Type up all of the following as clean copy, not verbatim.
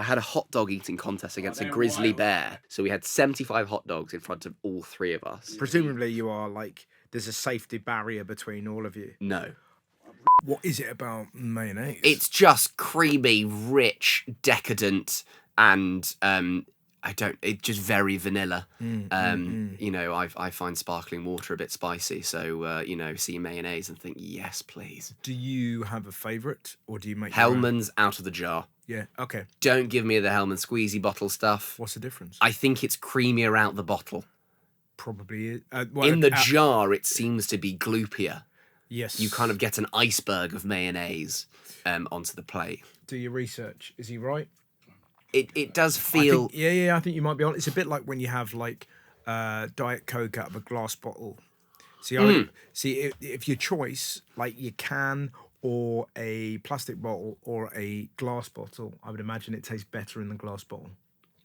I had a hot dog eating contest against a grizzly bear. So we had 75 hot dogs in front of all three of us. Presumably you are there's a safety barrier between all of you. No. What is it about mayonnaise? It's just creamy, rich, decadent, and it's just very vanilla. You know, I find sparkling water a bit spicy, so see mayonnaise and think, yes, please. Do you have a favourite, or do you make Hellman's out of the jar? Yeah, okay. Don't give me the Hellman squeezy bottle stuff. What's the difference? I think it's creamier out the bottle. Probably is. In the jar, it seems to be gloopier. Yes. You kind of get an iceberg of mayonnaise onto the plate. Do your research. Is he right? It does feel... I think you might be on. It's a bit like when you have Diet Coke out of a glass bottle. See, if your choice, you can or a plastic bottle or a glass bottle, I would imagine it tastes better in the glass bottle.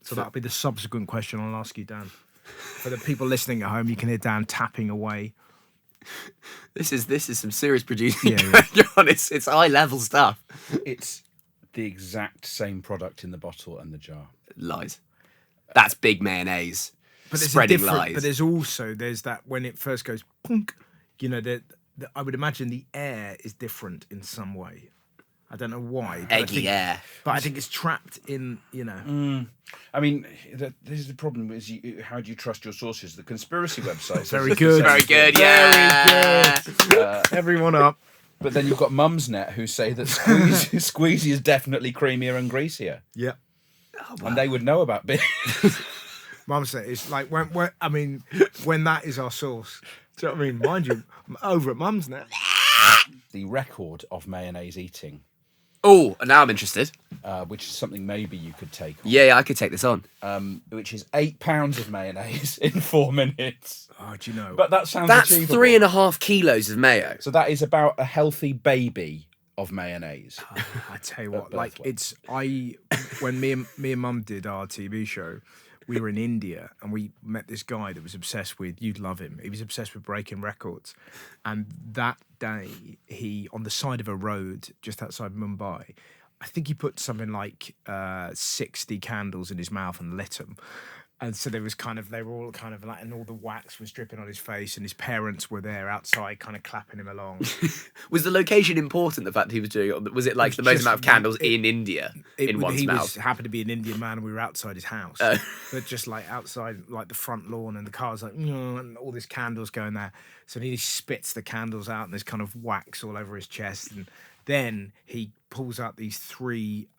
So that'll be the subsequent question I'll ask you, Dan. For the people listening at home, you can hear Dan tapping away. This is some serious producing going on. It's high level stuff. It's the exact same product in the bottle and the jar. Lies. That's big mayonnaise. But there's spreading lies. But there's that when it first goes punk, I would imagine the air is different in some way. I don't know why. Eggy air. But I think it's trapped in, I mean, this is the problem, is how do you trust your sources? The conspiracy websites. Very good. Very good, yeah. Very good. Everyone up. But then you've got Mumsnet who say that squeezy is definitely creamier and greasier. Yeah. Oh, wow. And they would know about beer. Mumsnet is when that is our source. Do you know what I mean? Mind you, over at Mumsnet. The record of mayonnaise eating. Oh, now I'm interested. Which is something maybe you could take on. Yeah, I could take this on. Which is 8 pounds of mayonnaise in 4 minutes. Oh, do you know? But that sounds That's achievable. 3.5 kilos of mayo. So that is about a healthy baby of mayonnaise. I tell you what, when me and Mum did our TV show, we were in India and we met this guy that was obsessed with, you'd love him, he was obsessed with breaking records. And that day, he, on the side of a road just outside Mumbai, I think he put something like 60 candles in his mouth and lit them. And so they were all kind of and all the wax was dripping on his face, and his parents were there outside kind of clapping him along. Was the location important, the fact that he was doing it? Was it the most amount of candles in India in one's mouth? He happened to be an Indian man, and we were outside his house. But just outside, the front lawn, and the car's and all these candles going there. So he spits the candles out, and there's kind of wax all over his chest. And then he pulls out these 3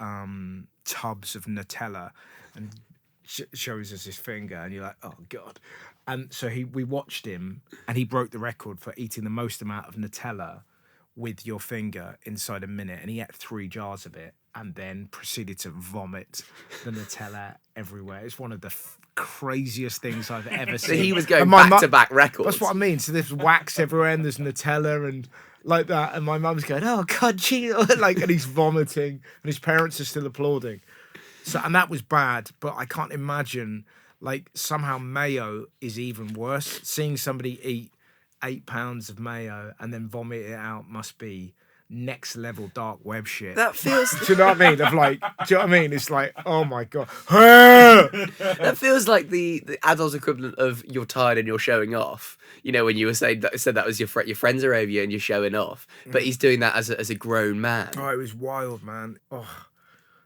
tubs of Nutella and shows us his finger, and you're like, oh god. And so we watched him, and he broke the record for eating the most amount of Nutella with your finger inside a minute, and he ate 3 jars of it and then proceeded to vomit the Nutella everywhere. It's one of the craziest things I've ever seen. So he was going back-to-back records. That's what I mean. So there's wax everywhere, and there's Nutella and like that, and my mum's going, oh god, and he's vomiting, and his parents are still applauding. So, and that was bad, but I can't imagine, somehow mayo is even worse. Seeing somebody eat 8 pounds of mayo and then vomit it out must be next level dark web shit. That feels... Do you know what I mean? Do you know what I mean? It's like, oh my god. That feels like the adult equivalent of you're tired and you're showing off. You know, when you were said that was your friends are over you and you're showing off. But he's doing that as a grown man. Oh, it was wild, man. Oh.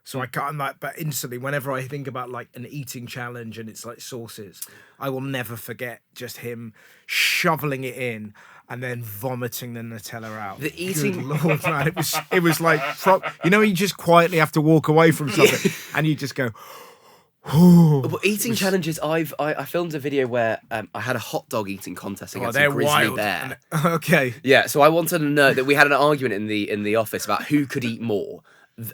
So I can't, but instantly, whenever I think about an eating challenge and it's sauces, I will never forget just him shoveling it in and then vomiting the Nutella out. The eating, good Lord, man, it was like, you just quietly have to walk away from something, and you just go. Well, eating challenges. I filmed a video where I had a hot dog eating contest against a grizzly bear. Okay. Yeah, so I wanted to know that we had an argument in the office about who could eat more.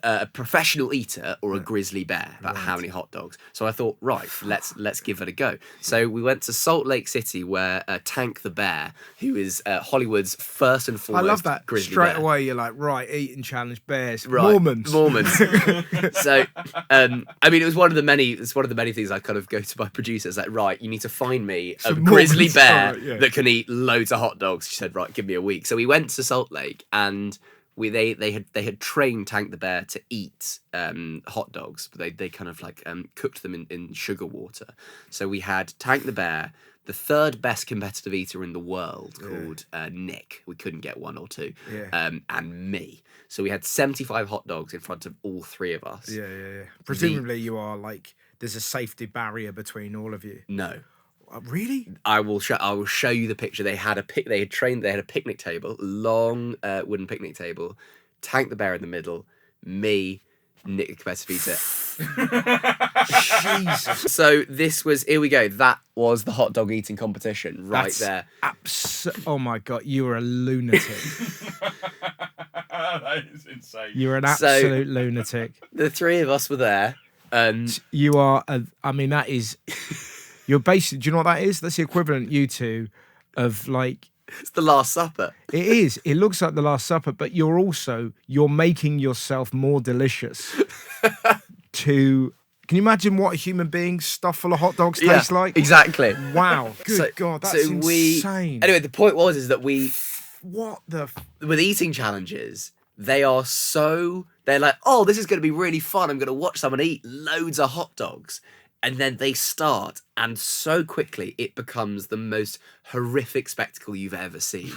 A professional eater or a grizzly bear, about how many hot dogs. So I thought, right, let's give it a go. So we went to Salt Lake City, where Tank the bear, who is Hollywood's first and foremost I love that. grizzly Straight bear. away, you're like, right, eating challenge bears, right. Mormons. So, it was one of the many things I kind of go to my producers, like, right, you need to find me a grizzly bear that can eat loads of hot dogs. She said, right, give me a week. So we went to Salt Lake, and they had trained Tank the Bear to eat hot dogs, but they kind of like cooked them in sugar water. So we had Tank the Bear, the third best competitive eater in the world, called Nick. We couldn't get one or two. And me. So we had 75 hot dogs in front of all three of us. Yeah. Presumably you are like, there's a safety barrier between all of you. No. Really? I will show you the picture. They had a picnic table, long wooden picnic table, Tank the Bear in the middle, me, Nick the competitive eater. Jesus. So here we go. That was the hot dog eating competition there. Oh my God, you are a lunatic. That is insane. You're an absolute lunatic. The three of us were there. You are, that is... You're basically, do you know what that is? That's the equivalent, you two, of like... It's the Last Supper. It is. It looks like the Last Supper, but you're making yourself more delicious to... Can you imagine what a human being's stuff full of hot dogs tastes like? Exactly. Wow. Good God, that's insane. Anyway, the point is that What the... With eating challenges, they're like, oh, this is going to be really fun. I'm going to watch someone eat loads of hot dogs. And then they start, and so quickly it becomes the most horrific spectacle you've ever seen.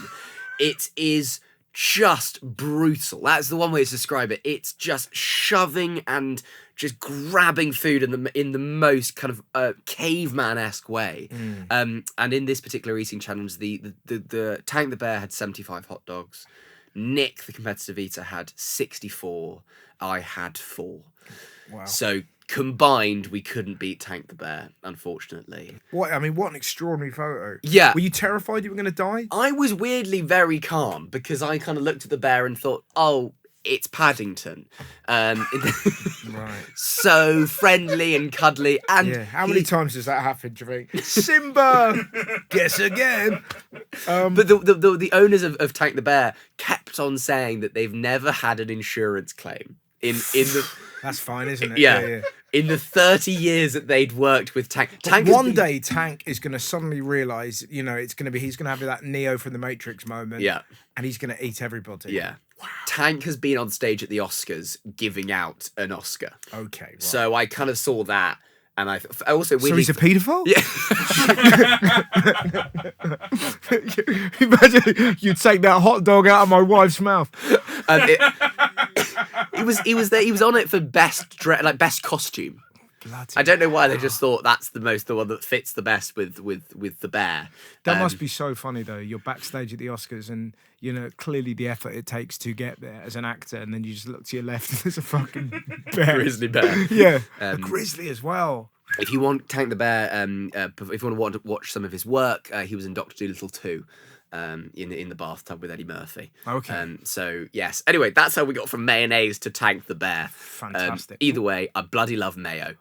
It is just brutal. That's the one way to describe it. It's just shoving and just grabbing food in the most kind of caveman-esque way. And in this particular eating challenge, the Tank the Bear had 75 hot dogs. Nick, the competitive eater, had 64. I had 4. Wow. So combined, we couldn't beat Tank the Bear, unfortunately. What an extraordinary photo. Yeah. Were you terrified you were going to die? I was weirdly very calm because I kind of looked at the bear and thought, oh, it's Paddington. Right. So friendly and cuddly. And how many times does that happen, do you think? Simba! Guess again. But the owners of Tank the Bear kept on saying that they've never had an insurance claim. In the That's fine, isn't it? Yeah. In the 30 years that they'd worked with Tank. One day Tank is going to suddenly realise, he's going to have that Neo from the Matrix moment. Yeah. And he's going to eat everybody. Yeah. Wow. Tank has been on stage at the Oscars giving out an Oscar. Okay. Right. So I kind of saw that. And I also so he's a paedophile? Yeah. Imagine you take that hot dog out of my wife's mouth. He was there. He was on it for best costume. Bloody I don't know why they just thought that's the one that fits the best with the bear. That must be so funny though. You're backstage at the Oscars and clearly the effort it takes to get there as an actor, and then you just look to your left and there's a fucking bear. Grizzly bear. Yeah, a grizzly as well. If you want Tank the Bear, if you want to watch some of his work, he was in Dr. Dolittle 2. In the bathtub with Eddie Murphy. Okay. So yes. Anyway, that's how we got from mayonnaise to Tank the Bear. Fantastic. Either way, I bloody love Mayo.